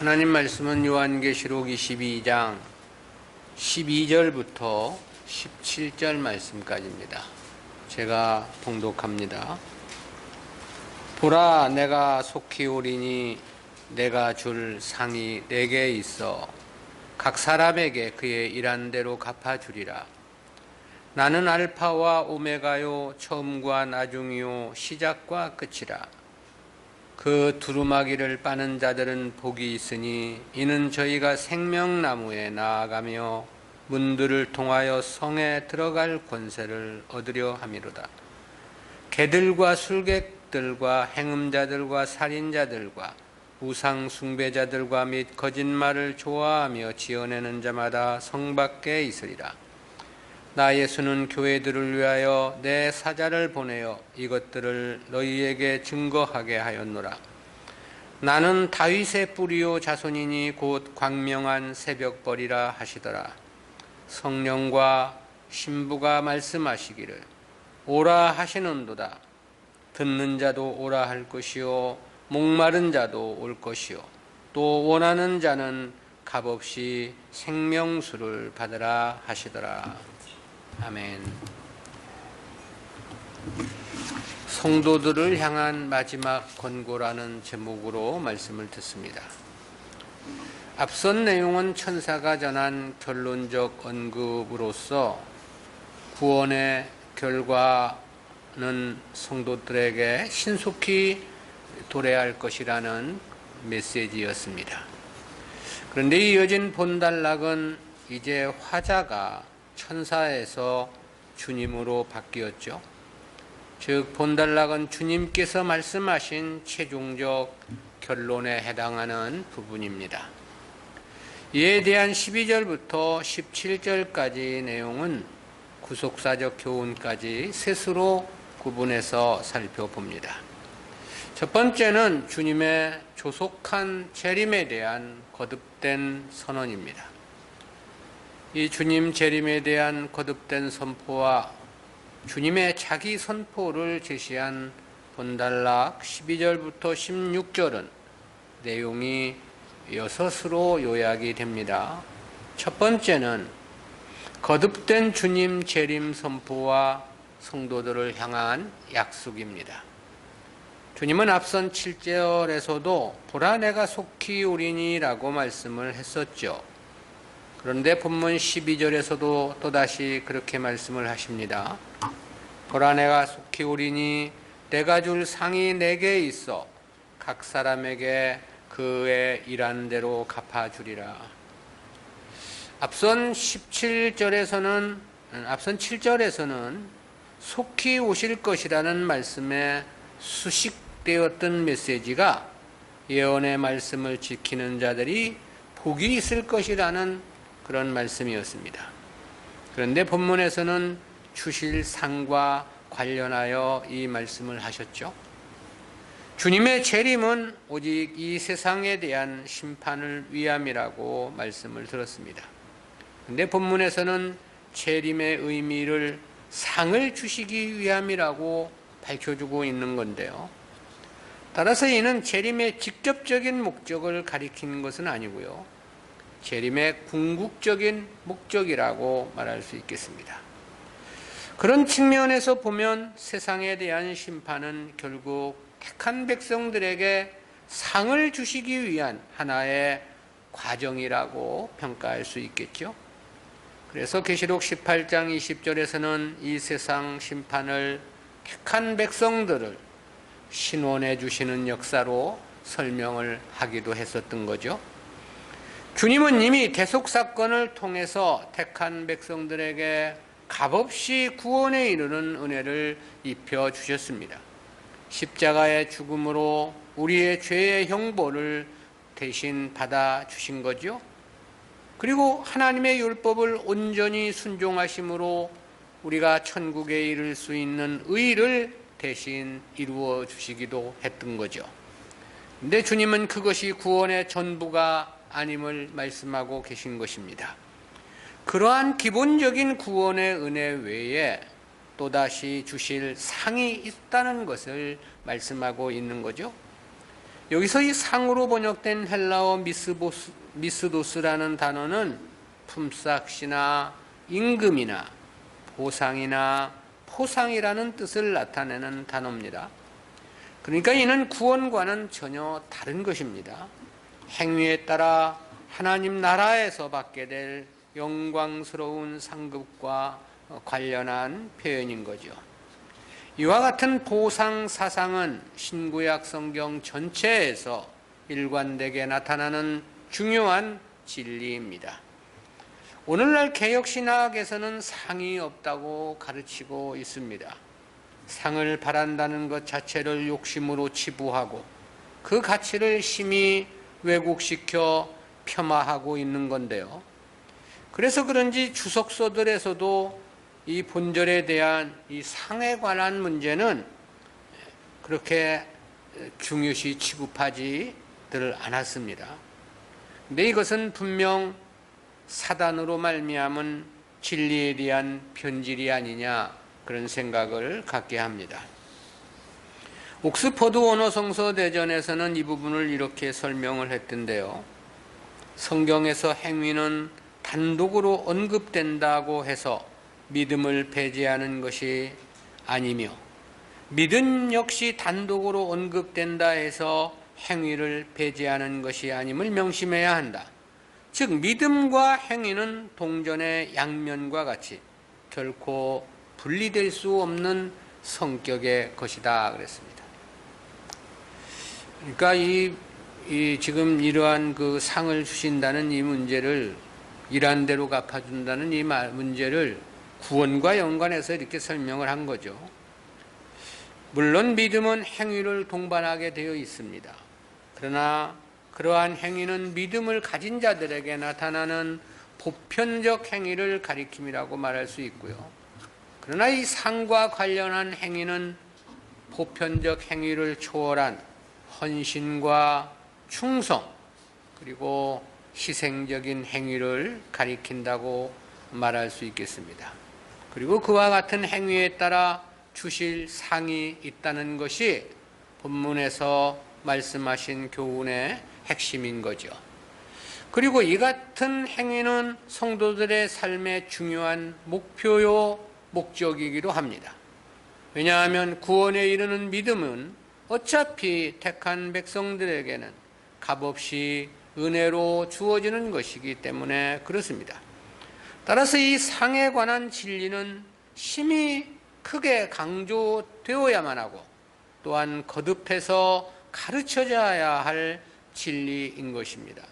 하나님 말씀은 요한계시록 22장 12절부터 17절 말씀까지입니다. 제가 봉독합니다. 보라, 내가 속히 오리니 내가 줄 상이 내게 있어 각 사람에게 그의 일한 대로 갚아주리라. 나는 알파와 오메가요, 처음과 나중이요, 시작과 끝이라. 그 두루마기를 빠는 자들은 복이 있으니 이는 저희가 생명나무에 나아가며 문들을 통하여 성에 들어갈 권세를 얻으려 함이로다. 개들과 술객들과 행음자들과 살인자들과 우상 숭배자들과 및 거짓말을 좋아하며 지어내는 자마다 성 밖에 있으리라. 나 예수는 교회들을 위하여 내 사자를 보내어 이것들을 너희에게 증거하게 하였노라. 나는 다윗의 뿌리요 자손이니 곧 광명한 새벽벌이라 하시더라. 성령과 신부가 말씀하시기를 오라 하시는도다. 듣는 자도 오라 할 것이요 목마른 자도 올 것이요 또 원하는 자는 값없이 생명수를 받으라 하시더라. 아멘. 성도들을 향한 마지막 권고라는 제목으로 말씀을 듣습니다. 앞선 내용은 천사가 전한 결론적 언급으로서 구원의 결과는 성도들에게 신속히 도래할 것이라는 메시지였습니다. 그런데 이어진 본단락은 이제 화자가 천사에서 주님으로 바뀌었죠. 즉 본단락은 주님께서 말씀하신 최종적 결론에 해당하는 부분입니다. 이에 대한 12절부터 17절까지 내용은 구속사적 교훈까지 셋으로 구분해서 살펴봅니다. 첫 번째는 주님의 조속한 재림에 대한 거듭된 선언입니다. 이 주님 재림에 대한 거듭된 선포와 주님의 자기 선포를 제시한 본단락 12절부터 16절은 내용이 6으로 요약이 됩니다. 첫 번째는 거듭된 주님 재림 선포와 성도들을 향한 약속입니다. 주님은 앞선 7절에서도 보라 내가 속히 오리니 라고 말씀을 했었죠. 그런데 본문 12절에서도 또다시 그렇게 말씀을 하십니다. 보라 내가 속히 오리니 내가 줄 상이 내게 있어 각 사람에게 그의 일한 대로 갚아주리라. 앞선 7절에서는 속히 오실 것이라는 말씀에 수식되었던 메시지가 예언의 말씀을 지키는 자들이 복이 있을 것이라는 그런 말씀이었습니다. 그런데 본문에서는 주실 상과 관련하여 이 말씀을 하셨죠. 주님의 재림은 오직 이 세상에 대한 심판을 위함이라고 말씀을 들었습니다. 그런데 본문에서는 재림의 의미를 상을 주시기 위함이라고 밝혀주고 있는 건데요. 따라서 이는 재림의 직접적인 목적을 가리키는 것은 아니고요. 재림의 궁극적인 목적이라고 말할 수 있겠습니다. 그런 측면에서 보면 세상에 대한 심판은 결국 택한 백성들에게 상을 주시기 위한 하나의 과정이라고 평가할 수 있겠죠. 그래서 계시록 18장 20절에서는 이 세상 심판을 택한 백성들을 신원해 주시는 역사로 설명을 하기도 했었던 거죠. 주님은 이미 대속사건을 통해서 택한 백성들에게 값없이 구원에 이르는 은혜를 입혀주셨습니다. 십자가의 죽음으로 우리의 죄의 형벌을 대신 받아주신 거죠. 그리고 하나님의 율법을 온전히 순종하심으로 우리가 천국에 이를 수 있는 의를 대신 이루어 주시기도 했던 거죠. 근데 주님은 그것이 구원의 전부가 아님을 말씀하고 계신 것입니다. 그러한 기본적인 구원의 은혜 외에 또다시 주실 상이 있다는 것을 말씀하고 있는 거죠. 여기서 이 상으로 번역된 헬라어 미스도스라는 단어는 품삯이나 임금이나 보상이나 포상이라는 뜻을 나타내는 단어입니다. 그러니까 이는 구원과는 전혀 다른 것입니다. 행위에 따라 하나님 나라에서 받게 될 영광스러운 상급과 관련한 표현인 거죠. 이와 같은 보상 사상은 신구약 성경 전체에서 일관되게 나타나는 중요한 진리입니다. 오늘날 개혁신학에서는 상이 없다고 가르치고 있습니다. 상을 바란다는 것 자체를 욕심으로 치부하고 그 가치를 심히 왜곡시켜 폄하하고 있는 건데요. 그래서 그런지 주석서들에서도 이 본절에 대한 이 상에 관한 문제는 그렇게 중요시 취급하지들 않았습니다. 근데 이것은 분명 사단으로 말미암은 진리에 대한 변질이 아니냐 그런 생각을 갖게 합니다. 옥스퍼드 원어성서 대전에서는 이 부분을 이렇게 설명을 했던데요. 성경에서 행위는 단독으로 언급된다고 해서 믿음을 배제하는 것이 아니며 믿음 역시 단독으로 언급된다 해서 행위를 배제하는 것이 아님을 명심해야 한다. 즉 믿음과 행위는 동전의 양면과 같이 결코 분리될 수 없는 성격의 것이다 그랬습니다. 그러니까 지금 이러한 그 상을 주신다는 이 문제를 일한 대로 갚아준다는 이 문제를 구원과 연관해서 이렇게 설명을 한 거죠. 물론 믿음은 행위를 동반하게 되어 있습니다. 그러나 그러한 행위는 믿음을 가진 자들에게 나타나는 보편적 행위를 가리킴이라고 말할 수 있고요. 그러나 이 상과 관련한 행위는 보편적 행위를 초월한 헌신과 충성 그리고 희생적인 행위를 가리킨다고 말할 수 있겠습니다. 그리고 그와 같은 행위에 따라 주실 상이 있다는 것이 본문에서 말씀하신 교훈의 핵심인 거죠. 그리고 이 같은 행위는 성도들의 삶의 중요한 목표요 목적이기도 합니다. 왜냐하면 구원에 이르는 믿음은 어차피 택한 백성들에게는 값없이 은혜로 주어지는 것이기 때문에 그렇습니다. 따라서 이 상에 관한 진리는 심히 크게 강조되어야만 하고 또한 거듭해서 가르쳐져야 할 진리인 것입니다.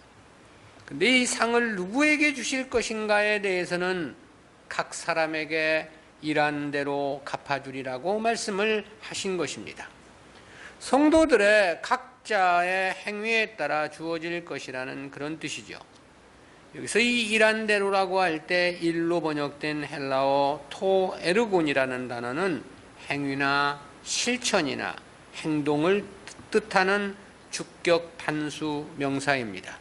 그런데 이 상을 누구에게 주실 것인가에 대해서는 각 사람에게 일한 대로 갚아주리라고 말씀을 하신 것입니다. 성도들의 각자의 행위에 따라 주어질 것이라는 그런 뜻이죠. 여기서 이 일한 대로라고 할 때 일로 번역된 헬라어 토 에르곤이라는 단어는 행위나 실천이나 행동을 뜻하는 주격 단수 명사입니다.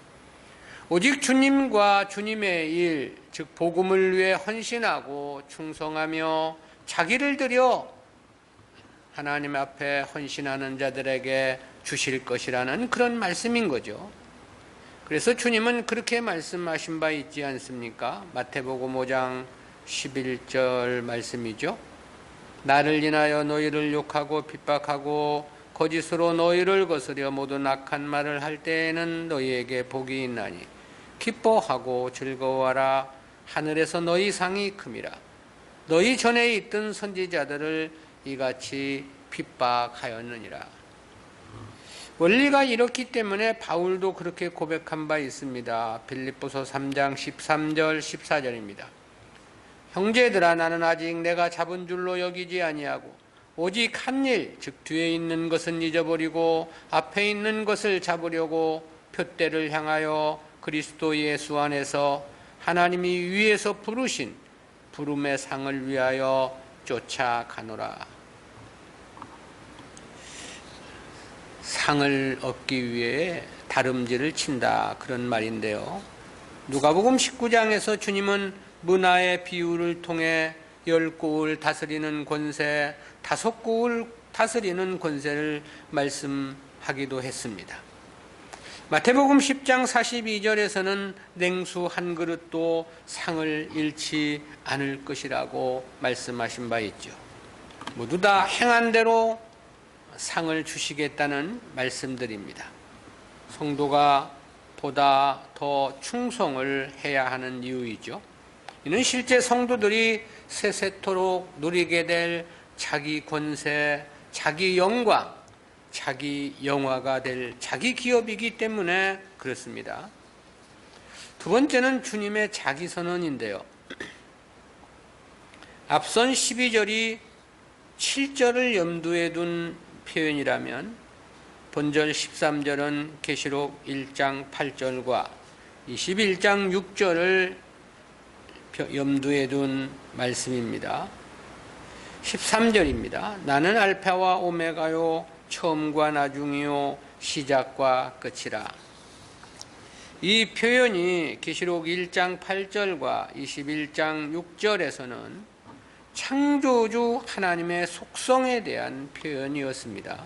오직 주님과 주님의 일, 즉 복음을 위해 헌신하고 충성하며 자기를 들여 하나님 앞에 헌신하는 자들에게 주실 것이라는 그런 말씀인 거죠. 그래서 주님은 그렇게 말씀하신 바 있지 않습니까? 마태복음 5장 11절 말씀이죠. 나를 인하여 너희를 욕하고 핍박하고 거짓으로 너희를 거스려 모든 악한 말을 할 때에는 너희에게 복이 있나니 기뻐하고 즐거워하라. 하늘에서 너희 상이 큼이라. 너희 전에 있던 선지자들을 이같이 핍박하였느니라. 원리가 이렇기 때문에 바울도 그렇게 고백한 바 있습니다. 빌립보서 3장 13절 14절입니다. 형제들아 나는 아직 내가 잡은 줄로 여기지 아니하고 오직 한 일, 즉 뒤에 있는 것은 잊어버리고 앞에 있는 것을 잡으려고 표대를 향하여 그리스도 예수 안에서 하나님이 위에서 부르신 부름의 상을 위하여 쫓아가노라. 상을 얻기 위해 다름질을 친다 그런 말인데요. 누가복음 19장에서 주님은 문화의 비유를 통해 10고을 다스리는 권세, 5고을 다스리는 권세를 말씀하기도 했습니다. 마태복음 10장 42절에서는 냉수 한 그릇도 상을 잃지 않을 것이라고 말씀하신 바 있죠. 모두 다 행한 대로 상을 주시겠다는 말씀들입니다. 성도가 보다 더 충성을 해야 하는 이유이죠. 이는 실제 성도들이 세세토록 누리게 될 자기 권세, 자기 영광, 자기 영화가 될 자기 기업이기 때문에 그렇습니다. 두 번째는 주님의 자기 선언인데요. 앞선 12절이 7절을 염두에 둔 표현이라면 본절 13절은 계시록 1장 8절과 21장 6절을 염두에 둔 말씀입니다. 13절입니다. 나는 알파와 오메가요 처음과 나중이요 시작과 끝이라. 이 표현이 계시록 1장 8절과 21장 6절에서는 창조주 하나님의 속성에 대한 표현이었습니다.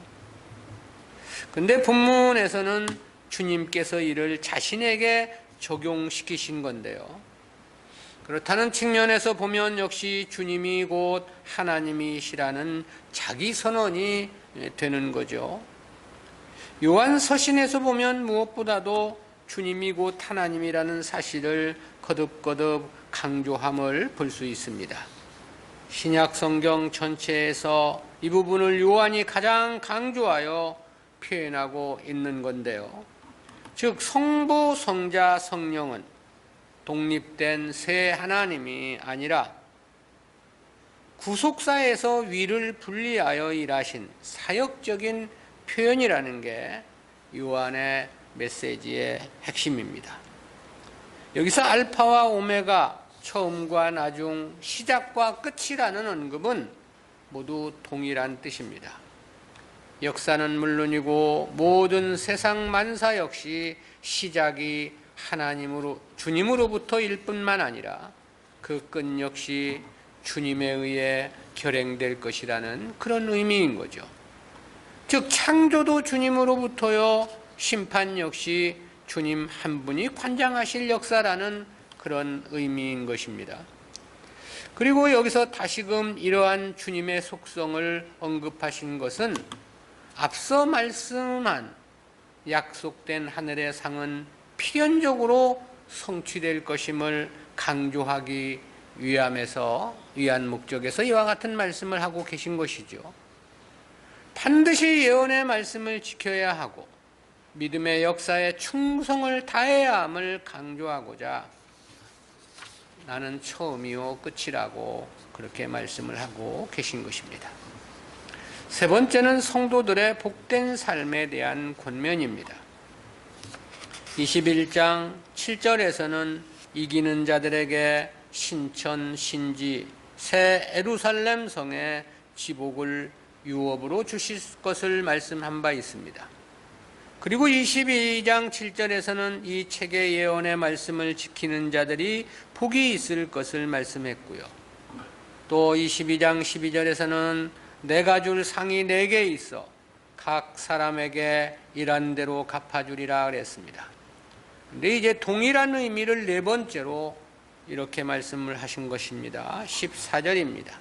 근데 본문에서는 주님께서 이를 자신에게 적용시키신 건데요. 그렇다는 측면에서 보면 역시 주님이 곧 하나님이시라는 자기 선언이 되는 거죠. 요한 서신에서 보면 무엇보다도 주님이 곧 하나님이라는 사실을 거듭거듭 강조함을 볼 수 있습니다. 신약 성경 전체에서 이 부분을 요한이 가장 강조하여 표현하고 있는 건데요. 즉 성부, 성자, 성령은 독립된 세 하나님이 아니라 구속사에서 위를 분리하여 일하신 사역적인 표현이라는 게 요한의 메시지의 핵심입니다. 여기서 알파와 오메가, 처음과 나중, 시작과 끝이라는 언급은 모두 동일한 뜻입니다. 역사는 물론이고 모든 세상 만사 역시 시작이 하나님으로 주님으로부터일 뿐만 아니라 그 끝 역시 주님에 의해 결행될 것이라는 그런 의미인 거죠. 즉 창조도 주님으로부터요, 심판 역시 주님 한 분이 관장하실 역사라는 그런 의미인 것입니다. 그리고 여기서 다시금 이러한 주님의 속성을 언급하신 것은 앞서 말씀한 약속된 하늘의 상은 필연적으로 성취될 것임을 강조하기 위한 목적에서 이와 같은 말씀을 하고 계신 것이죠. 반드시 예언의 말씀을 지켜야 하고 믿음의 역사에 충성을 다해야 함을 강조하고자 나는 처음이요 끝이라고 그렇게 말씀을 하고 계신 것입니다. 세 번째는 성도들의 복된 삶에 대한 권면입니다. 21장 7절에서는 이기는 자들에게 신천, 신지, 새 예루살렘 성의 지복을 유업으로 주실 것을 말씀한 바 있습니다. 그리고 22장 7절에서는 이 책의 예언의 말씀을 지키는 자들이 복이 있을 것을 말씀했고요. 또 22장 12절에서는 내가 줄 상이 4개 있어 각 사람에게 일한 대로 갚아주리라 그랬습니다. 근데 이제 동일한 의미를 네 번째로 이렇게 말씀을 하신 것입니다. 14절입니다.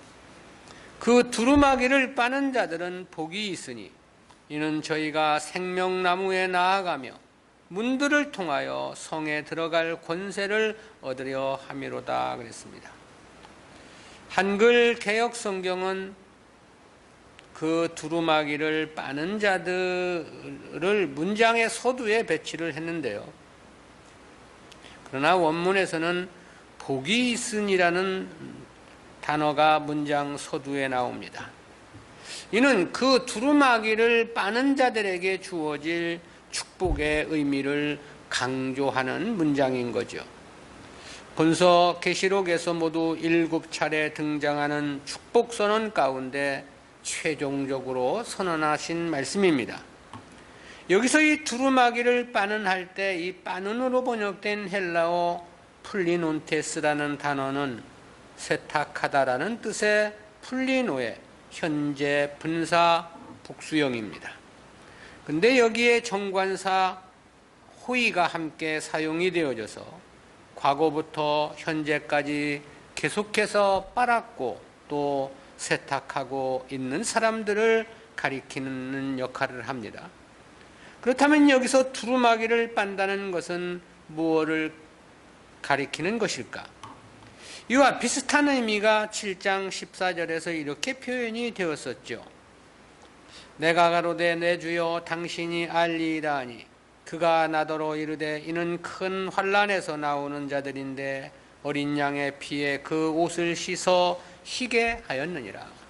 그 두루마기를 빠는 자들은 복이 있으니 이는 저희가 생명나무에 나아가며 문들을 통하여 성에 들어갈 권세를 얻으려 함이로다 그랬습니다. 한글 개역 성경은 그 두루마기를 빠는 자들을 문장의 서두에 배치를 했는데요. 그러나 원문에서는 복이 있으니라는 단어가 문장 서두에 나옵니다. 이는 그 두루마기를 빠는 자들에게 주어질 축복의 의미를 강조하는 문장인 거죠. 본서 계시록에서 모두 7차례 등장하는 축복 선언 가운데 최종적으로 선언하신 말씀입니다. 여기서 이 두루마기를 빠는 할 때 이 빠는으로 번역된 헬라어 플리논테스라는 단어는 세탁하다라는 뜻의 플리노의 현재 분사 복수형입니다. 근데 여기에 정관사 호의가 함께 사용이 되어져서 과거부터 현재까지 계속해서 빨았고 또 세탁하고 있는 사람들을 가리키는 역할을 합니다. 그렇다면 여기서 두루마기를 빤다는 것은 무엇을 가리키는 것일까? 이와 비슷한 의미가 7장 14절에서 이렇게 표현이 되었었죠. 내가 가로되 내 주여 당신이 알리이다 하니 그가 나더러 이르되 이는 큰 환난에서 나오는 자들인데 어린 양의 피에 그 옷을 씻어 희게 하였느니라.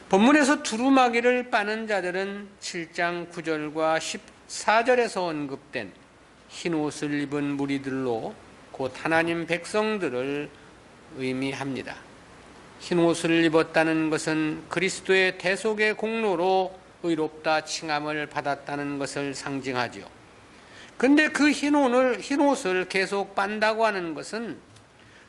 본문에서 두루마기를 빠는 자들은 7장 9절과 14절에서 언급된 흰 옷을 입은 무리들로 곧 하나님 백성들을 의미합니다. 흰 옷을 입었다는 것은 그리스도의 대속의 공로로 의롭다 칭함을 받았다는 것을 상징하죠. 그런데 그 흰 옷을 계속 빤다고 하는 것은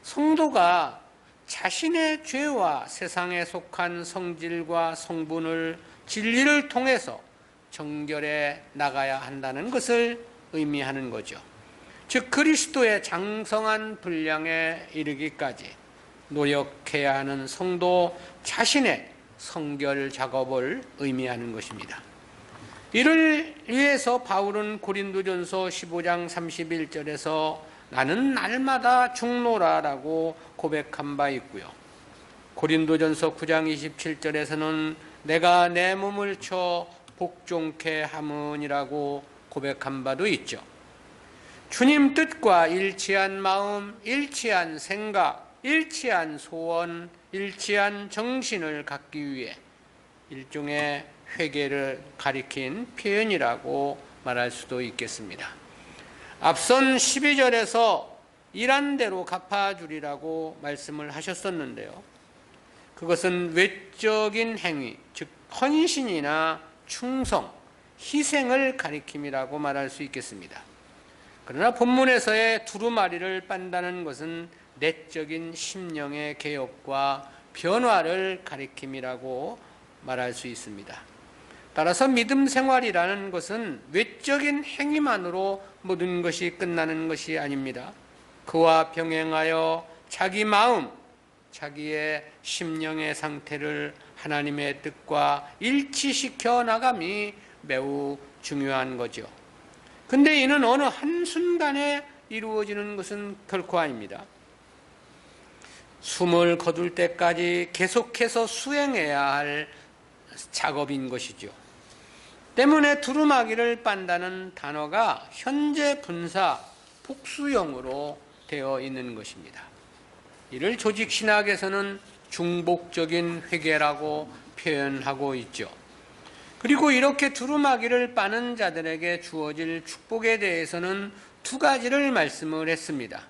성도가 자신의 죄와 세상에 속한 성질과 성분을 진리를 통해서 정결해 나가야 한다는 것을 의미하는 거죠. 즉 그리스도의 장성한 분량에 이르기까지 노력해야 하는 성도 자신의 성결 작업을 의미하는 것입니다. 이를 위해서 바울은 고린도전서 15장 31절에서 나는 날마다 죽노라라고 고백한 바 있고요. 고린도전서 9장 27절에서는 내가 내 몸을 쳐 복종케 함은이라고 고백한 바도 있죠. 주님 뜻과 일치한 마음, 일치한 생각, 일치한 소원, 일치한 정신을 갖기 위해 일종의 회개를 가리킨 표현이라고 말할 수도 있겠습니다. 앞선 12절에서 일한 대로 갚아주리라고 말씀을 하셨었는데요. 그것은 외적인 행위, 즉 헌신이나 충성, 희생을 가리킴이라고 말할 수 있겠습니다. 그러나 본문에서의 두루마리를 빤다는 것은 내적인 심령의 개혁과 변화를 가리킴이라고 말할 수 있습니다. 따라서 믿음 생활이라는 것은 외적인 행위만으로 모든 것이 끝나는 것이 아닙니다. 그와 병행하여 자기 마음, 자기의 심령의 상태를 하나님의 뜻과 일치시켜 나감이 매우 중요한 거죠. 근데 이는 어느 한순간에 이루어지는 것은 결코 아닙니다. 숨을 거둘 때까지 계속해서 수행해야 할 작업인 것이죠. 때문에 두루마기를 빤다는 단어가 현재 분사 복수형으로 되어 있는 것입니다. 이를 조직신학에서는 중복적인 회개라고 표현하고 있죠. 그리고 이렇게 두루마기를 빠는 자들에게 주어질 축복에 대해서는 두 가지를 말씀을 했습니다.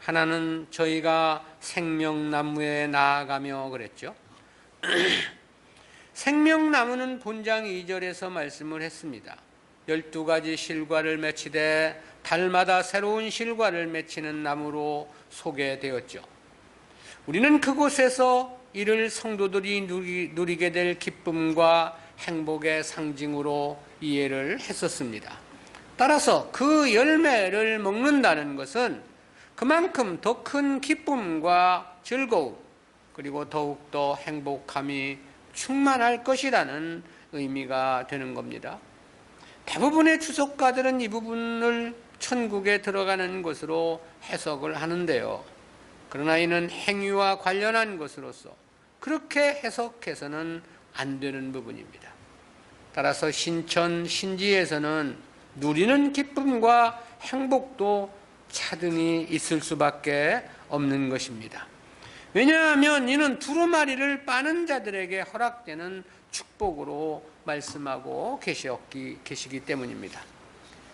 하나는 저희가 생명나무에 나아가며 그랬죠. 생명나무는 본장 2절에서 말씀을 했습니다. 12가지 실과를 맺히되 달마다 새로운 실과를 맺히는 나무로 소개되었죠. 우리는 그곳에서 이를 성도들이 누리게 될 기쁨과 행복의 상징으로 이해를 했었습니다. 따라서 그 열매를 먹는다는 것은 그만큼 더 큰 기쁨과 즐거움 그리고 더욱더 행복함이 충만할 것이라는 의미가 되는 겁니다. 대부분의 주석가들은 이 부분을 천국에 들어가는 것으로 해석을 하는데요. 그러나 이는 행위와 관련한 것으로서 그렇게 해석해서는 안 되는 부분입니다. 따라서 신천, 신지에서는 누리는 기쁨과 행복도 차등이 있을 수밖에 없는 것입니다. 왜냐하면 이는 두루마리를 빠는 자들에게 허락되는 축복으로 말씀하고 계시기 때문입니다.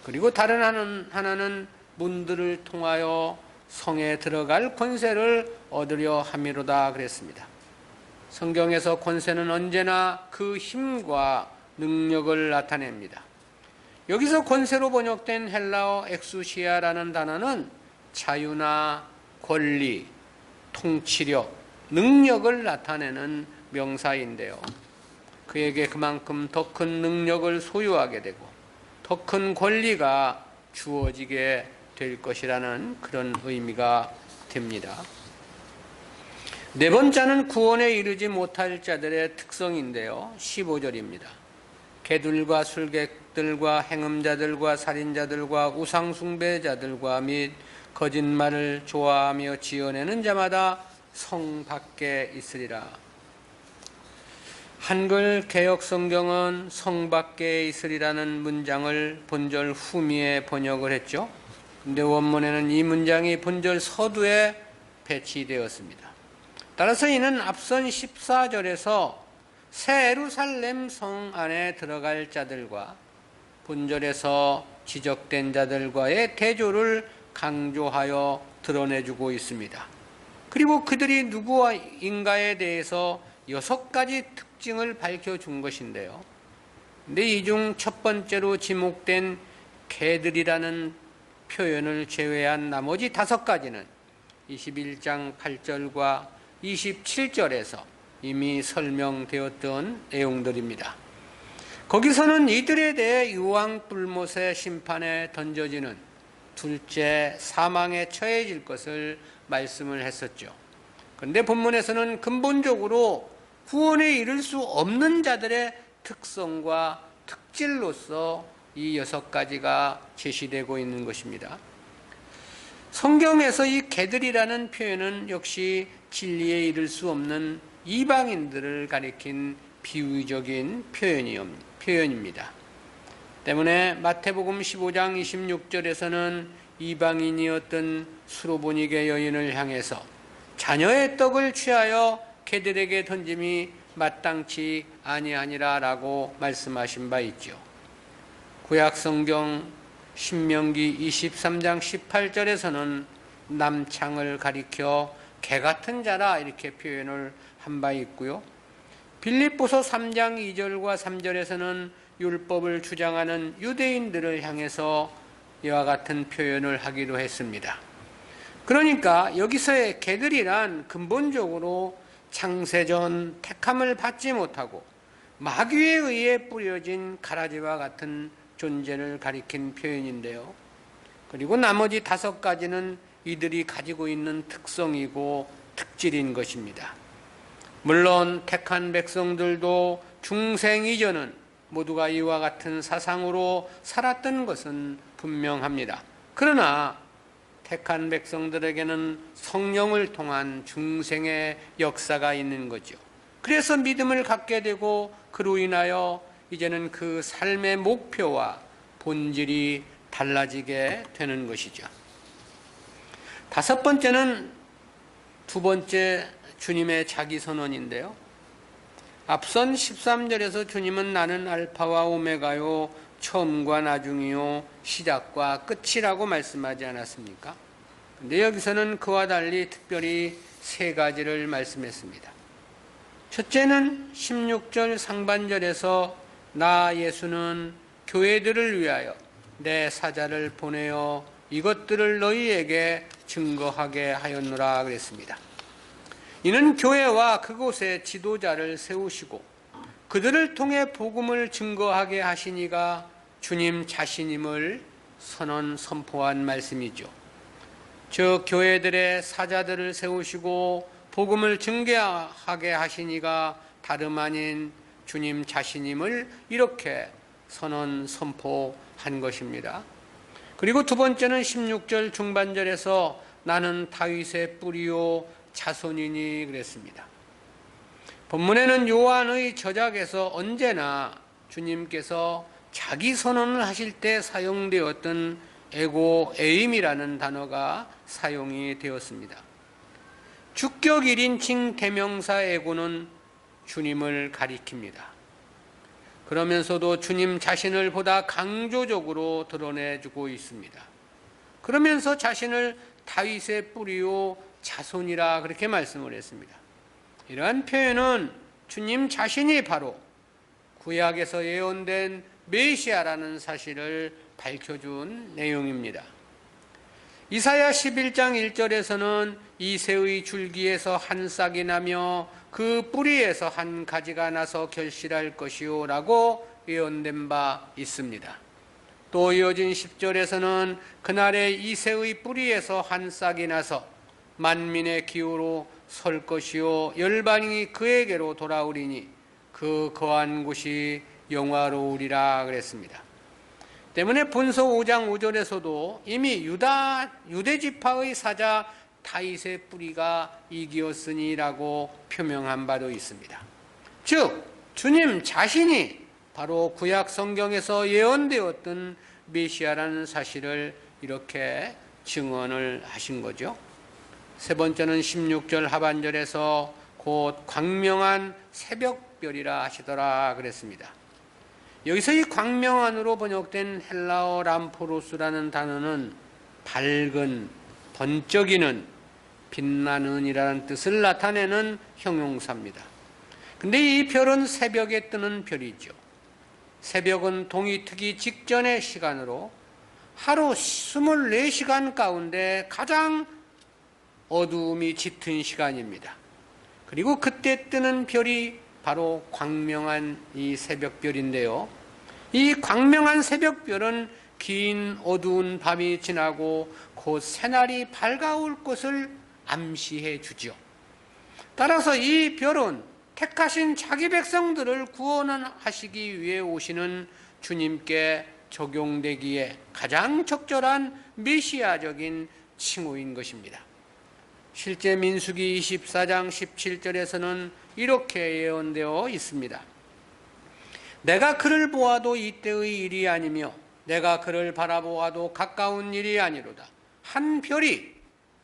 그리고 다른 하나는 문들을 통하여 성에 들어갈 권세를 얻으려 함이로다 그랬습니다. 성경에서 권세는 언제나 그 힘과 능력을 나타냅니다. 여기서 권세로 번역된 헬라어 엑수시아라는 단어는 자유나 권리, 통치력, 능력을 나타내는 명사인데요. 그에게 그만큼 더 큰 능력을 소유하게 되고 더 큰 권리가 주어지게 될 것이라는 그런 의미가 됩니다. 네 번째는 구원에 이르지 못할 자들의 특성인데요. 15절입니다. 개들과 술객들과 행음자들과 살인자들과 우상숭배자들과 및 거짓말을 좋아하며 지어내는 자마다 성 밖에 있으리라. 한글 개역 성경은 성 밖에 있으리라는 문장을 본절 후미에 번역을 했죠. 근데 원문에는 이 문장이 본절 서두에 배치되었습니다. 따라서 이는 앞선 14절에서 새 예루살렘 성 안에 들어갈 자들과 본절에서 지적된 자들과의 대조를 강조하여 드러내주고 있습니다. 그리고 그들이 누구인가에 대해서 6가지 특징을 밝혀준 것인데요. 근데 이 중 첫 번째로 지목된 개들이라는 표현을 제외한 나머지 5가지는 21장 8절과 27절에서 이미 설명되었던 내용들입니다. 거기서는 이들에 대해 유황불못의 심판에 던져지는 둘째 사망에 처해질 것을 말씀을 했었죠. 그런데 본문에서는 근본적으로 구원에 이를 수 없는 자들의 특성과 특질로서 이 6가지가 제시되고 있는 것입니다. 성경에서 이 개들이라는 표현은 역시 진리에 이를 수 없는 이방인들을 가리킨 비유적인 표현입니다. 때문에 마태복음 15장 26절에서는 이방인이었던 수로보니게 여인을 향해서 자녀의 떡을 취하여 개들에게 던짐이 마땅치 아니하니라 라고 말씀하신 바 있죠. 구약성경 신명기 23장 18절에서는 남창을 가리켜 개 같은 자라 이렇게 표현을 한 바 있고요. 빌립보서 3장 2절과 3절에서는 율법을 주장하는 유대인들을 향해서 이와 같은 표현을 하기도 했습니다. 그러니까 여기서의 개들이란 근본적으로 창세전 택함을 받지 못하고 마귀에 의해 뿌려진 가라지와 같은 존재를 가리킨 표현인데요. 그리고 나머지 5가지는 이들이 가지고 있는 특성이고 특질인 것입니다. 물론 택한 백성들도 중생 이전은 모두가 이와 같은 사상으로 살았던 것은 분명합니다. 그러나 택한 백성들에게는 성령을 통한 중생의 역사가 있는 거죠. 그래서 믿음을 갖게 되고 그로 인하여 이제는 그 삶의 목표와 본질이 달라지게 되는 것이죠. 5번째는 두 번째 주님의 자기 선언인데요. 앞선 13절에서 주님은 나는 알파와 오메가요 처음과 나중이요 시작과 끝이라고 말씀하지 않았습니까? 근데 여기서는 그와 달리 특별히 3가지를 말씀했습니다. 첫째는 16절 상반절에서 나 예수는 교회들을 위하여 내 사자를 보내어 이것들을 너희에게 증거하게 하였노라 그랬습니다. 이는 교회와 그곳에 지도자를 세우시고 그들을 통해 복음을 증거하게 하시니가 주님 자신임을 선포한 말씀이죠. 즉 교회들의 사자들을 세우시고 복음을 증거하게 하시니가 다름 아닌 주님 자신임을 이렇게 선포한 것입니다. 그리고 두 번째는 16절 중반절에서 나는 다윗의 뿌리요 자손이니 그랬습니다. 본문에는 요한의 저작에서 언제나 주님께서 자기 선언을 하실 때 사용되었던 에고 에임이라는 단어가 사용이 되었습니다. 주격 1인칭 대명사 에고는 주님을 가리킵니다. 그러면서도 주님 자신을 보다 강조적으로 드러내주고 있습니다. 그러면서 자신을 다윗의 뿌리요 자손이라 그렇게 말씀을 했습니다. 이러한 표현은 주님 자신이 바로 구약에서 예언된 메시아라는 사실을 밝혀준 내용입니다. 이사야 11장 1절에서는 이 새의 줄기에서 한 싹이 나며 그 뿌리에서 한 가지가 나서 결실할 것이요 라고 예언된 바 있습니다. 또 이어진 10절에서는 그날에 이새의 뿌리에서 한 싹이 나서 만민의 기후로 설 것이요 열방이 그에게로 돌아오리니 그 거한 곳이 영화로우리라 그랬습니다. 때문에 본서 5장 5절에서도 이미 유대 지파의 사자 다윗의 뿌리가 이기었으니라고 표명한 바도 있습니다. 즉 주님 자신이 바로 구약 성경에서 예언되었던 메시아라는 사실을 이렇게 증언을 하신 거죠. 세 번째는 16절 하반절에서 곧 광명한 새벽별이라 하시더라 그랬습니다. 여기서 이 광명한으로 번역된 헬라어 람포로스라는 단어는 밝은, 번쩍이는, 빛나는 이라는 뜻을 나타내는 형용사입니다. 근데 이 별은 새벽에 뜨는 별이죠. 새벽은 동이 트기 직전의 시간으로 하루 24시간 가운데 가장 어두움이 짙은 시간입니다. 그리고 그때 뜨는 별이 바로 광명한 이 새벽별인데요. 이 광명한 새벽별은 긴 어두운 밤이 지나고 곧 새날이 밝아올 것을 암시해 주죠. 따라서 이 별은 택하신 자기 백성들을 구원하시기 위해 오시는 주님께 적용되기에 가장 적절한 메시아적인 칭호인 것입니다. 실제 민수기 24장 17절에서는 이렇게 예언되어 있습니다. 내가 그를 보아도 이때의 일이 아니며 내가 그를 바라보아도 가까운 일이 아니로다. 한 별이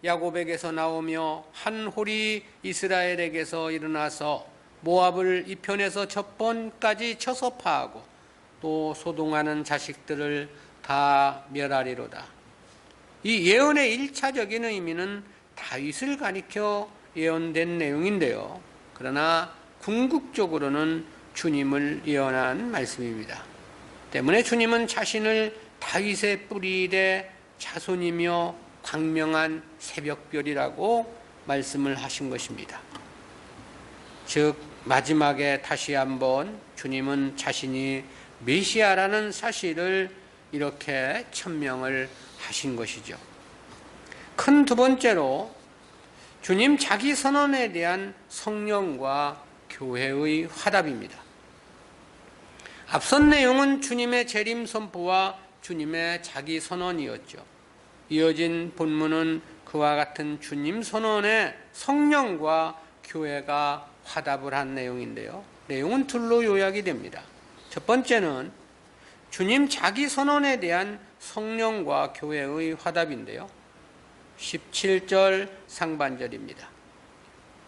야곱에게서 나오며 한 홀이 이스라엘에게서 일어나서 모압을 이편에서 저번까지 쳐서 파하고 또 소동하는 자식들을 다 멸하리로다. 이 예언의 1차적인 의미는 다윗을 가리켜 예언된 내용인데요. 그러나 궁극적으로는 주님을 예언한 말씀입니다. 때문에 주님은 자신을 다윗의 뿌리에 자손이며 광명한 새벽별이라고 말씀을 하신 것입니다. 즉 마지막에 다시 한번 주님은 자신이 메시아라는 사실을 이렇게 천명을 하신 것이죠. 큰 두 번째로 주님 자기 선언에 대한 성령과 교회의 화답입니다. 앞선 내용은 주님의 재림 선포와 주님의 자기 선언이었죠. 이어진 본문은 그와 같은 주님 선언에 성령과 교회가 화답을 한 내용인데요. 내용은 둘로 요약이 됩니다. 첫 번째는 주님 자기 선언에 대한 성령과 교회의 화답인데요. 17절 상반절입니다.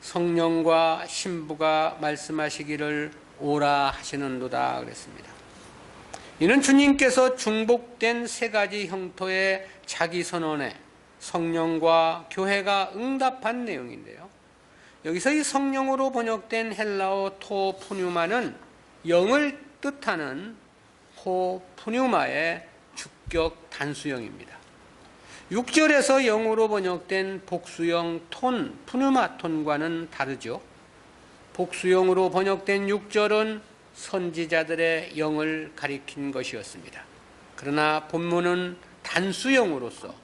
성령과 신부가 말씀하시기를 오라 하시는도다 그랬습니다. 이는 주님께서 중복된 세 가지 형태의 자기 선언에 성령과 교회가 응답한 내용인데요. 여기서 이 성령으로 번역된 헬라어 토 푸뉴마는 영을 뜻하는 호 푸뉴마의 주격 단수형입니다. 6절에서 영으로 번역된 복수형 톤, 푸뉴마톤과는 다르죠. 복수형으로 번역된 6절은 선지자들의 영을 가리킨 것이었습니다. 그러나 본문은 단수형으로서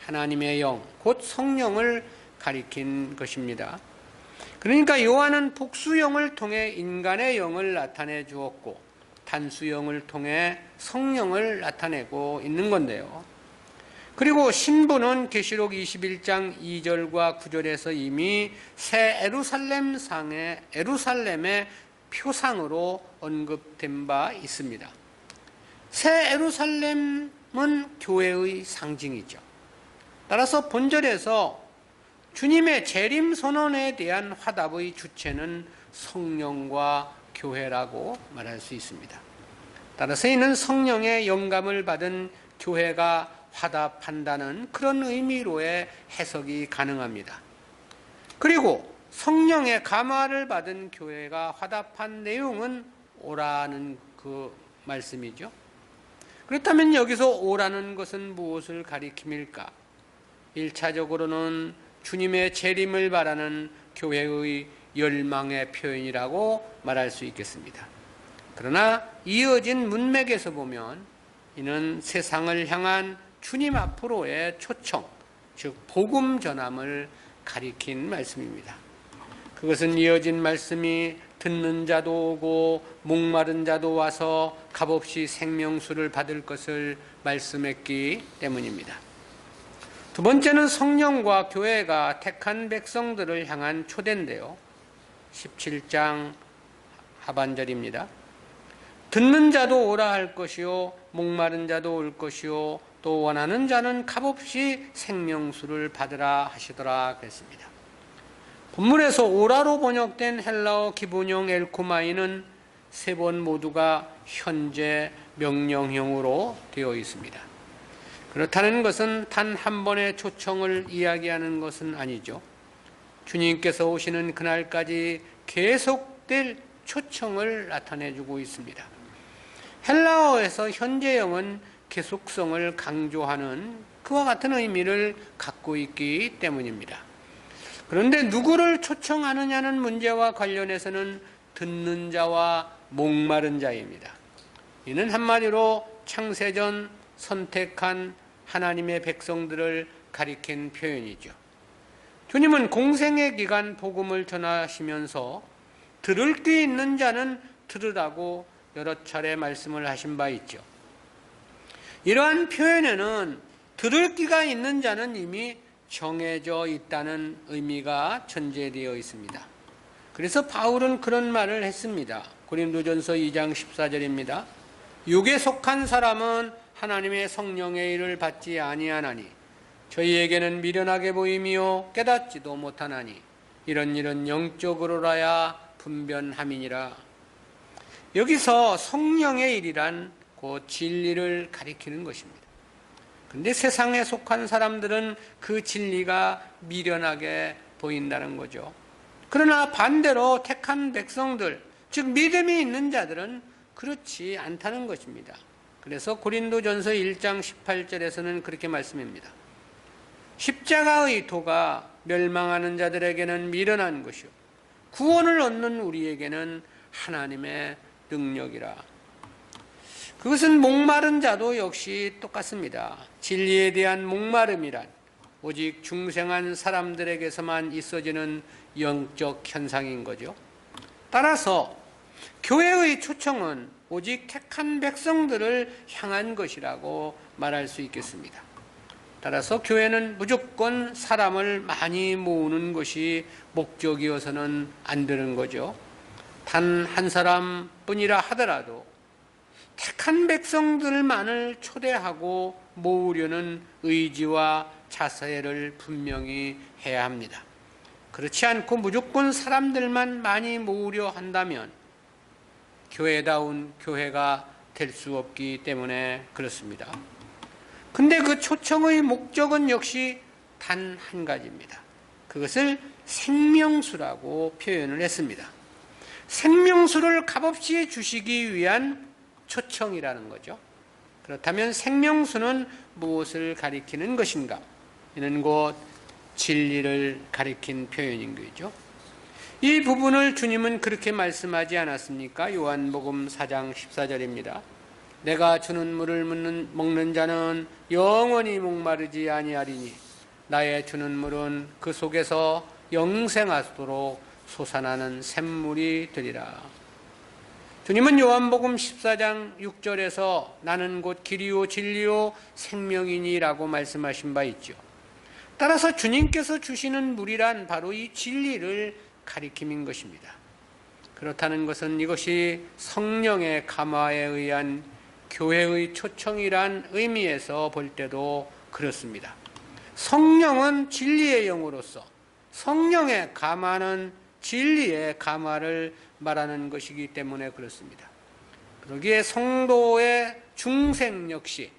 하나님의 영, 곧 성령을 가리킨 것입니다. 그러니까 요한은 복수형을 통해 인간의 영을 나타내 주었고 단수형을 통해 성령을 나타내고 있는 건데요. 그리고 신부는 계시록 21장 2절과 9절에서 이미 새 에루살렘의 표상으로 언급된 바 있습니다. 새 에루살렘은 교회의 상징이죠. 따라서 본절에서 주님의 재림 선언에 대한 화답의 주체는 성령과 교회라고 말할 수 있습니다. 따라서 이는 성령의 영감을 받은 교회가 화답한다는 그런 의미로의 해석이 가능합니다. 그리고 성령의 감화를 받은 교회가 화답한 내용은 오라는 그 말씀이죠. 그렇다면 여기서 오라는 것은 무엇을 가리킴일까? 1차적으로는 주님의 재림을 바라는 교회의 열망의 표현이라고 말할 수 있겠습니다. 그러나 이어진 문맥에서 보면 이는 세상을 향한 주님 앞으로의 초청, 즉 복음 전함을 가리킨 말씀입니다. 그것은 이어진 말씀이 듣는 자도 오고 목마른 자도 와서 값없이 생명수를 받을 것을 말씀했기 때문입니다. 두 번째는 성령과 교회가 택한 백성들을 향한 초대인데요. 17장 하반절입니다. 듣는 자도 오라 할 것이요 목마른 자도 올 것이요 또 원하는 자는 값없이 생명수를 받으라 하시더라 그랬습니다. 본문에서 오라로 번역된 헬라어 기본형 엘코마이는 세 번 모두가 현재 명령형으로 되어 있습니다. 그렇다는 것은 단 한 번의 초청을 이야기하는 것은 아니죠. 주님께서 오시는 그날까지 계속될 초청을 나타내주고 있습니다. 헬라어에서 현재형은 계속성을 강조하는 그와 같은 의미를 갖고 있기 때문입니다. 그런데 누구를 초청하느냐는 문제와 관련해서는 듣는 자와 목마른 자입니다. 이는 한마디로 창세전 선택한 하나님의 백성들을 가리킨 표현이죠. 주님은 공생의 기간 복음을 전하시면서 들을 귀 있는 자는 들으라고 여러 차례 말씀을 하신 바 있죠. 이러한 표현에는 들을 귀가 있는 자는 이미 정해져 있다는 의미가 전제되어 있습니다. 그래서 바울은 그런 말을 했습니다. 고린도전서 2장 14절입니다. 육에 속한 사람은 하나님의 성령의 일을 받지 아니하나니 저희에게는 미련하게 보이며 깨닫지도 못하나니 이런 일은 영적으로라야 분변함이니라. 여기서 성령의 일이란 곧 진리를 가리키는 것입니다. 그런데 세상에 속한 사람들은 그 진리가 미련하게 보인다는 거죠. 그러나 반대로 택한 백성들, 즉 믿음이 있는 자들은 그렇지 않다는 것입니다. 그래서 고린도전서 1장 18절에서는 그렇게 말씀합니다. 십자가의 도가 멸망하는 자들에게는 미련한 것이요 구원을 얻는 우리에게는 하나님의 능력이라. 그것은 목마른 자도 역시 똑같습니다. 진리에 대한 목마름이란 오직 중생한 사람들에게서만 있어지는 영적 현상인 거죠. 따라서 교회의 초청은 오직 택한 백성들을 향한 것이라고 말할 수 있겠습니다. 따라서 교회는 무조건 사람을 많이 모으는 것이 목적이어서는 안 되는 거죠. 단 한 사람뿐이라 하더라도 택한 백성들만을 초대하고 모으려는 의지와 자세를 분명히 해야 합니다. 그렇지 않고 무조건 사람들만 많이 모으려 한다면 교회다운 교회가 될 수 없기 때문에 그렇습니다. 근데 그 초청의 목적은 역시 단 한 가지입니다. 그것을 생명수라고 표현을 했습니다. 생명수를 값없이 주시기 위한 초청이라는 거죠. 그렇다면 생명수는 무엇을 가리키는 것인가? 이는 곧 진리를 가리킨 표현인 거죠. 이 부분을 주님은 그렇게 말씀하지 않았습니까? 요한복음 4장 14절입니다. 내가 주는 물을 먹는 자는 영원히 목마르지 아니하리니 나의 주는 물은 그 속에서 영생하도록 솟아나는 샘물이 되리라. 주님은 요한복음 14장 6절에서 나는 곧 길이요 진리요 생명이니라고 말씀하신 바 있죠. 따라서 주님께서 주시는 물이란 바로 이 진리를 가리킴인 것입니다. 그렇다는 것은 이것이 성령의 감화에 의한 교회의 초청이란 의미에서 볼 때도 그렇습니다. 성령은 진리의 영으로서 성령의 감화는 진리의 감화를 말하는 것이기 때문에 그렇습니다. 그러기에 성도의 중생 역시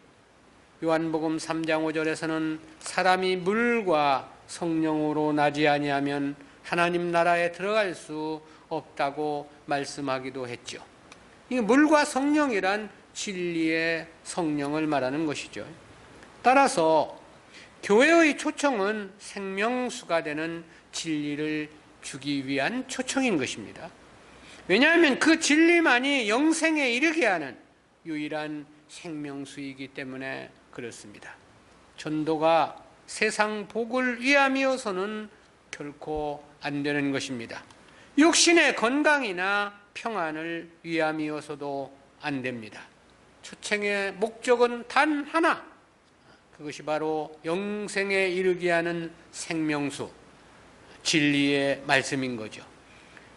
요한복음 3장 5절에서는 사람이 물과 성령으로 나지 아니하면 하나님 나라에 들어갈 수 없다고 말씀하기도 했죠. 이 물과 성령이란 진리의 성령을 말하는 것이죠. 따라서 교회의 초청은 생명수가 되는 진리를 주기 위한 초청인 것입니다. 왜냐하면 그 진리만이 영생에 이르게 하는 유일한 생명수이기 때문에 그렇습니다. 전도가 세상 복을 위함이어서는 결코 안 되는 것입니다. 육신의 건강이나 평안을 위함이어서도 안 됩니다. 초청의 목적은 단 하나, 그것이 바로 영생에 이르게 하는 생명수, 진리의 말씀인 거죠.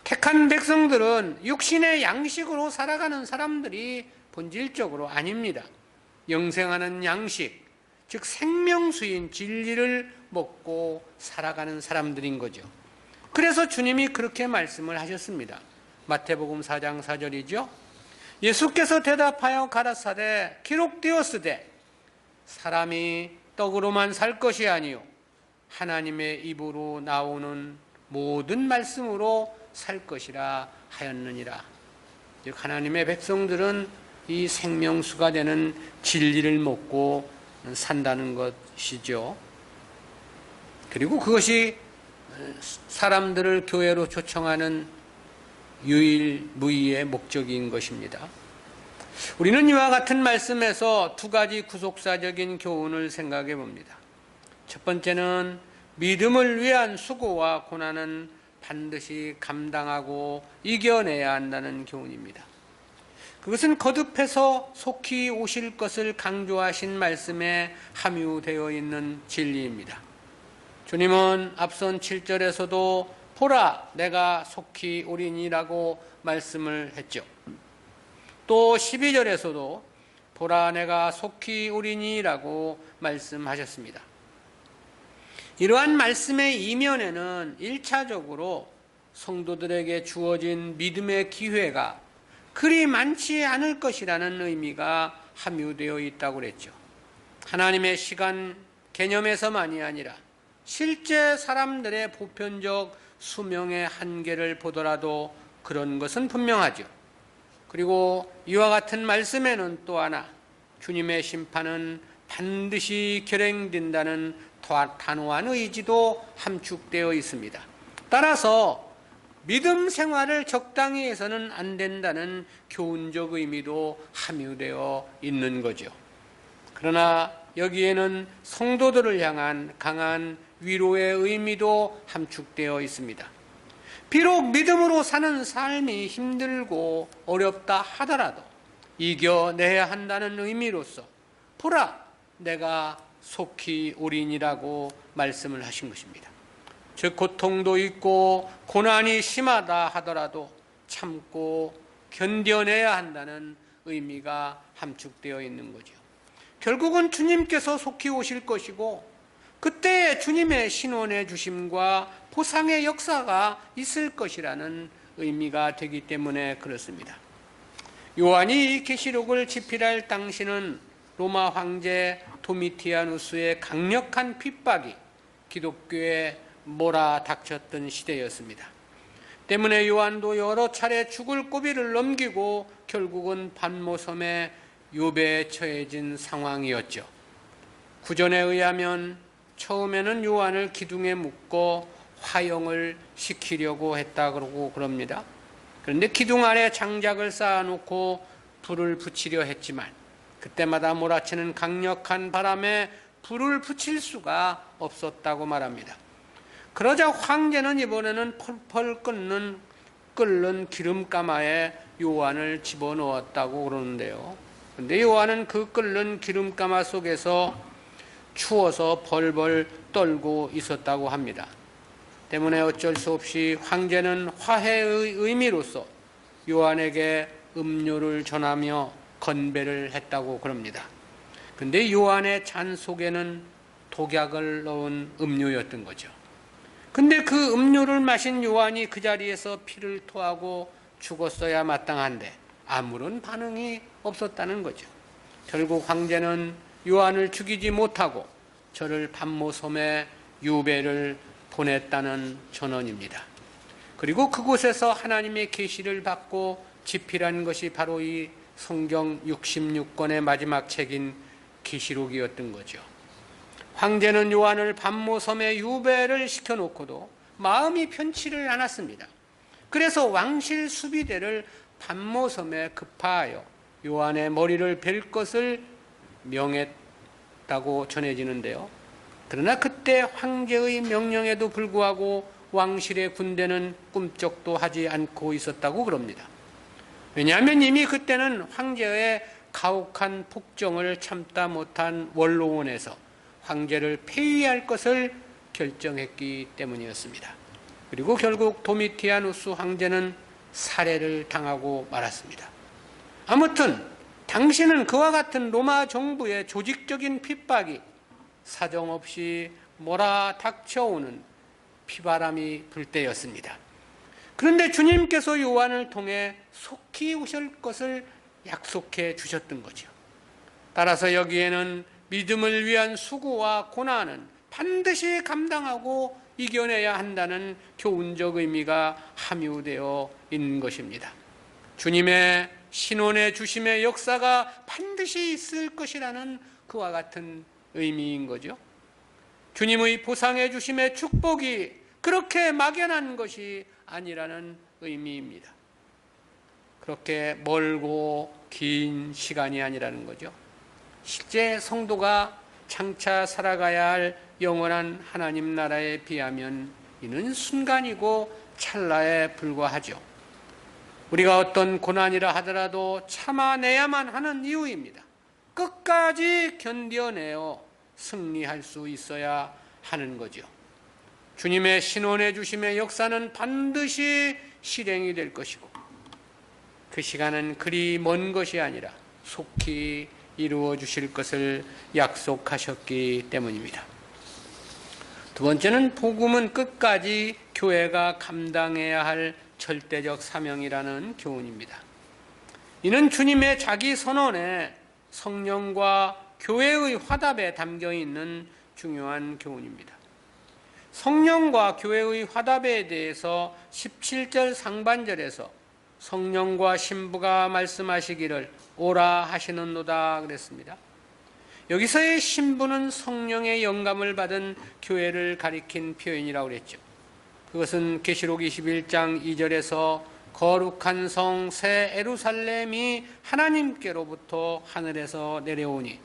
택한 백성들은 육신의 양식으로 살아가는 사람들이 본질적으로 아닙니다. 영생하는 양식, 즉 생명수인 진리를 먹고 살아가는 사람들인 거죠. 그래서 주님이 그렇게 말씀을 하셨습니다. 마태복음 4장 4절이죠. 예수께서 대답하여 가라사대 기록되었으되 사람이 떡으로만 살 것이 아니요 하나님의 입으로 나오는 모든 말씀으로 살 것이라 하였느니라. 즉 하나님의 백성들은 이 생명수가 되는 진리를 먹고 산다는 것이죠. 그리고 그것이 사람들을 교회로 초청하는 유일무이의 목적인 것입니다. 우리는 이와 같은 말씀에서 두 가지 구속사적인 교훈을 생각해 봅니다. 첫 번째는 믿음을 위한 수고와 고난은 반드시 감당하고 이겨내야 한다는 교훈입니다. 그것은 거듭해서 속히 오실 것을 강조하신 말씀에 함유되어 있는 진리입니다. 주님은 앞선 7절에서도 보라 내가 속히 오리니라고 말씀을 했죠. 또 12절에서도 보라 내가 속히 오리니라고 말씀하셨습니다. 이러한 말씀의 이면에는 1차적으로 성도들에게 주어진 믿음의 기회가 그리 많지 않을 것이라는 의미가 함유되어 있다고 그랬죠. 하나님의 시간 개념에서만이 아니라 실제 사람들의 보편적 수명의 한계를 보더라도 그런 것은 분명하죠. 그리고 이와 같은 말씀에는 또 하나 주님의 심판은 반드시 결행된다는 단호한 의지도 함축되어 있습니다. 따라서 믿음 생활을 적당히 해서는 안 된다는 교훈적 의미도 함유되어 있는 거죠. 그러나 여기에는 성도들을 향한 강한 위로의 의미도 함축되어 있습니다. 비록 믿음으로 사는 삶이 힘들고 어렵다 하더라도 이겨내야 한다는 의미로서 보라 내가 속히 오리니라고 말씀을 하신 것입니다. 즉 고통도 있고 고난이 심하다 하더라도 참고 견뎌내야 한다는 의미가 함축되어 있는 거죠. 결국은 주님께서 속히 오실 것이고 그때 주님의 신원의 주심과 보상의 역사가 있을 것이라는 의미가 되기 때문에 그렇습니다. 요한이 이 계시록을 집필할 당시는 로마 황제 도미티아누스의 강력한 핍박이 기독교에 몰아닥쳤던 시대였습니다. 때문에 요한도 여러 차례 죽을 고비를 넘기고 결국은 반모섬에 요배에 처해진 상황이었죠. 구전에 의하면 처음에는 요한을 기둥에 묶고 화형을 시키려고 했다고 그럽니다. 그런데 기둥 아래 장작을 쌓아놓고 불을 붙이려 했지만 그때마다 몰아치는 강력한 바람에 불을 붙일 수가 없었다고 말합니다. 그러자 황제는 이번에는 펄펄 끓는 기름가마에 요한을 집어넣었다고 그러는데요. 그런데 요한은 그 끓는 기름가마 속에서 추워서 벌벌 떨고 있었다고 합니다. 때문에 어쩔 수 없이 황제는 화해의 의미로서 요한에게 음료를 전하며 건배를 했다고 그럽니다. 그런데 요한의 잔 속에는 독약을 넣은 음료였던 거죠. 근데 그 음료를 마신 요한이 그 자리에서 피를 토하고 죽었어야 마땅한데 아무런 반응이 없었다는 거죠. 결국 황제는 요한을 죽이지 못하고 저를 반모섬에 유배를 보냈다는 전언입니다. 그리고 그곳에서 하나님의 계시를 받고 집필한 것이 바로 이 성경 66권의 마지막 책인 계시록이었던 거죠. 황제는 요한을 반모섬에 유배를 시켜놓고도 마음이 편치를 않았습니다. 그래서 왕실 수비대를 반모섬에 급파하여 요한의 머리를 벨 것을 명했다고 전해지는데요. 그러나 그때 황제의 명령에도 불구하고 왕실의 군대는 꿈쩍도 하지 않고 있었다고 그럽니다. 왜냐하면 이미 그때는 황제의 가혹한 폭정을 참다 못한 원로원에서 황제를 폐위할 것을 결정했기 때문이었습니다. 그리고 결국 도미티아누스 황제는 살해를 당하고 말았습니다. 아무튼 당시는 그와 같은 로마 정부의 조직적인 핍박이 사정없이 몰아닥쳐오는 피바람이 불 때였습니다. 그런데 주님께서 요한을 통해 속히 오실 것을 약속해 주셨던 거죠. 따라서 여기에는 믿음을 위한 수고와 고난은 반드시 감당하고 이겨내야 한다는 교훈적 의미가 함유되어 있는 것입니다. 주님의 신원의 주심의 역사가 반드시 있을 것이라는 그와 같은 의미인 거죠. 주님의 보상해 주심의 축복이 그렇게 막연한 것이 아니라는 의미입니다. 그렇게 멀고 긴 시간이 아니라는 거죠. 실제 성도가 장차 살아가야 할 영원한 하나님 나라에 비하면 이는 순간이고 찰나에 불과하죠. 우리가 어떤 고난이라 하더라도 참아내야만 하는 이유입니다. 끝까지 견뎌내어 승리할 수 있어야 하는 거죠. 주님의 신원해 주심의 역사는 반드시 실행이 될 것이고 그 시간은 그리 먼 것이 아니라 속히 이루어 주실 것을 약속하셨기 때문입니다. 두 번째는 복음은 끝까지 교회가 감당해야 할 절대적 사명이라는 교훈입니다. 이는 주님의 자기 선언에 성령과 교회의 화답에 담겨 있는 중요한 교훈입니다. 성령과 교회의 화답에 대해서 17절 상반절에서 성령과 신부가 말씀하시기를 오라 하시는도다 그랬습니다. 여기서의 신부는 성령의 영감을 받은 교회를 가리킨 표현이라고 그랬죠. 그것은 계시록 21장 2절에서 거룩한 성 새 예루살렘이 하나님께로부터 하늘에서 내려오니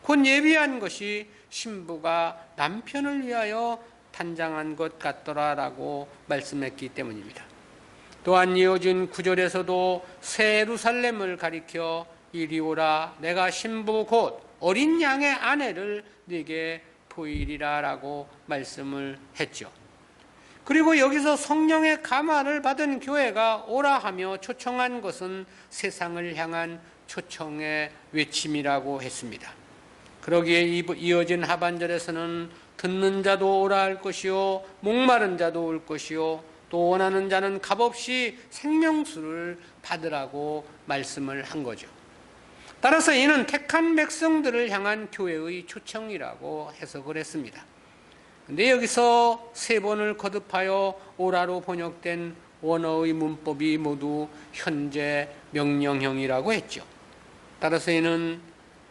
곧 예비한 것이 신부가 남편을 위하여 단장한 것 같더라라고 말씀했기 때문입니다. 또한 이어진 9절에서도 새 예루살렘을 가리켜 이리 오라 내가 신부 곧 어린 양의 아내를 네게 보이리라 라고 말씀을 했죠. 그리고 여기서 성령의 감화를 받은 교회가 오라 하며 초청한 것은 세상을 향한 초청의 외침이라고 했습니다. 그러기에 이어진 하반절에서는 듣는 자도 오라 할 것이요 목마른 자도 올 것이요 또 원하는 자는 값없이 생명수를 받으라고 말씀을 한 거죠. 따라서 이는 택한 백성들을 향한 교회의 초청이라고 해석을 했습니다. 그런데 여기서 세 번을 거듭하여 오라로 번역된 원어의 문법이 모두 현재 명령형이라고 했죠. 따라서 이는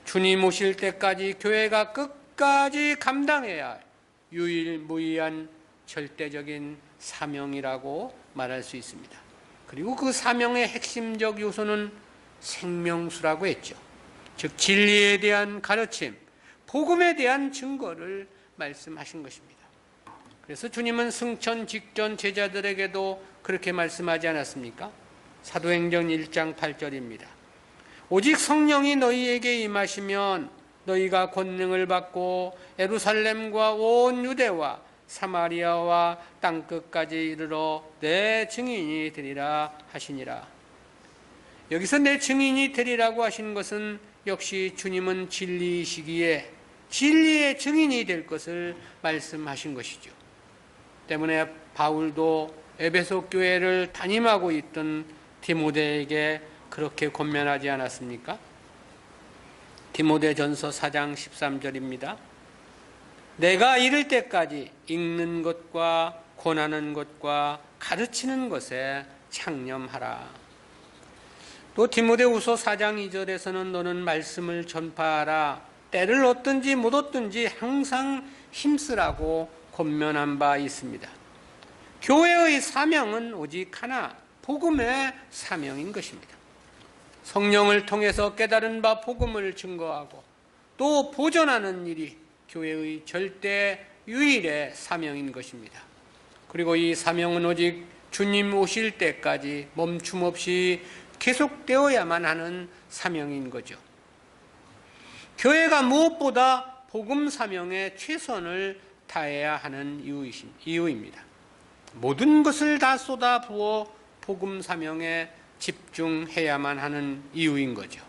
주님 오실 때까지 교회가 끝까지 감당해야 할 유일무이한 절대적인 사명이라고 말할 수 있습니다. 그리고 그 사명의 핵심적 요소는 생명수라고 했죠. 즉 진리에 대한 가르침, 복음에 대한 증거를 말씀하신 것입니다. 그래서 주님은 승천 직전 제자들에게도 그렇게 말씀하지 않았습니까? 사도행전 1장 8절입니다. 오직 성령이 너희에게 임하시면 너희가 권능을 받고 예루살렘과 온 유대와 사마리아와 땅끝까지 이르러 내 증인이 되리라 하시니라. 여기서 내 증인이 되리라고 하시는 것은 역시 주님은 진리이시기에 진리의 증인이 될 것을 말씀하신 것이죠. 때문에 바울도 에베소 교회를 담임하고 있던 디모데에게 그렇게 권면하지 않았습니까? 디모데전서 4장 13절입니다. 내가 이를 때까지 읽는 것과 권하는 것과 가르치는 것에 창념하라. 또 디모데후서 4장 2절에서는 너는 말씀을 전파하라. 때를 얻든지 못 얻든지 항상 힘쓰라고 권면한 바 있습니다. 교회의 사명은 오직 하나, 복음의 사명인 것입니다. 성령을 통해서 깨달은 바 복음을 증거하고 또 보존하는 일이 교회의 절대 유일의 사명인 것입니다. 그리고 이 사명은 오직 주님 오실 때까지 멈춤 없이 계속되어야만 하는 사명인 거죠. 교회가 무엇보다 복음 사명에 최선을 다해야 하는 이유입니다. 모든 것을 다 쏟아부어 복음 사명에 집중해야만 하는 이유인 거죠.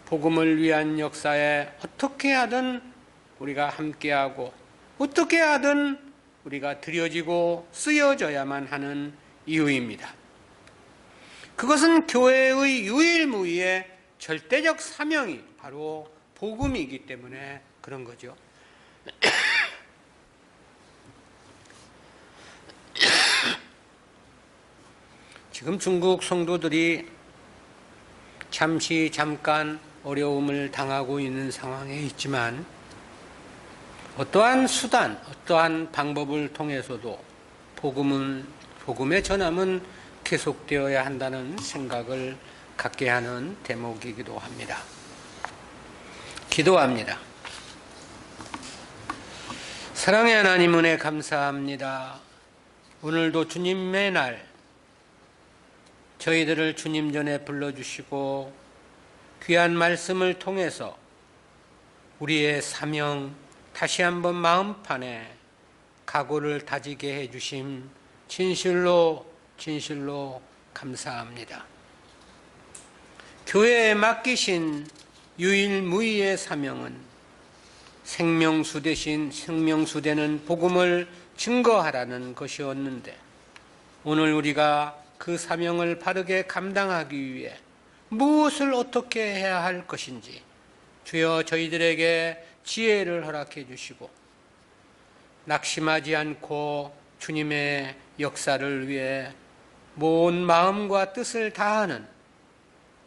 복음을 위한 역사에 어떻게 하든 우리가 함께하고 어떻게 하든 우리가 드려지고 쓰여져야만 하는 이유입니다. 그것은 교회의 유일무이의 절대적 사명이 바로 복음이기 때문에 그런 거죠. 지금 중국 성도들이 잠깐 어려움을 당하고 있는 상황에 있지만 어떠한 수단, 어떠한 방법을 통해서도 복음의 전함은 계속되어야 한다는 생각을 갖게 하는 대목이기도 합니다. 기도합니다. 사랑의 하나님 은혜 감사합니다. 오늘도 주님의 날 저희들을 주님 전에 불러주시고 귀한 말씀을 통해서 우리의 사명 다시 한번 마음판에 각오를 다지게 해주심 진실로 감사합니다. 교회에 맡기신 유일무이의 사명은 생명수 대신 생명수 되는 복음을 증거하라는 것이었는데 오늘 우리가 그 사명을 바르게 감당하기 위해 무엇을 어떻게 해야 할 것인지 주여 저희들에게 지혜를 허락해 주시고 낙심하지 않고 주님의 역사를 위해 온 마음과 뜻을 다하는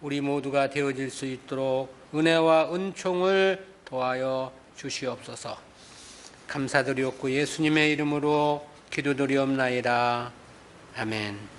우리 모두가 되어질 수 있도록 은혜와 은총을 도하여 주시옵소서. 감사드리옵고 예수님의 이름으로 기도드리옵나이다. 아멘.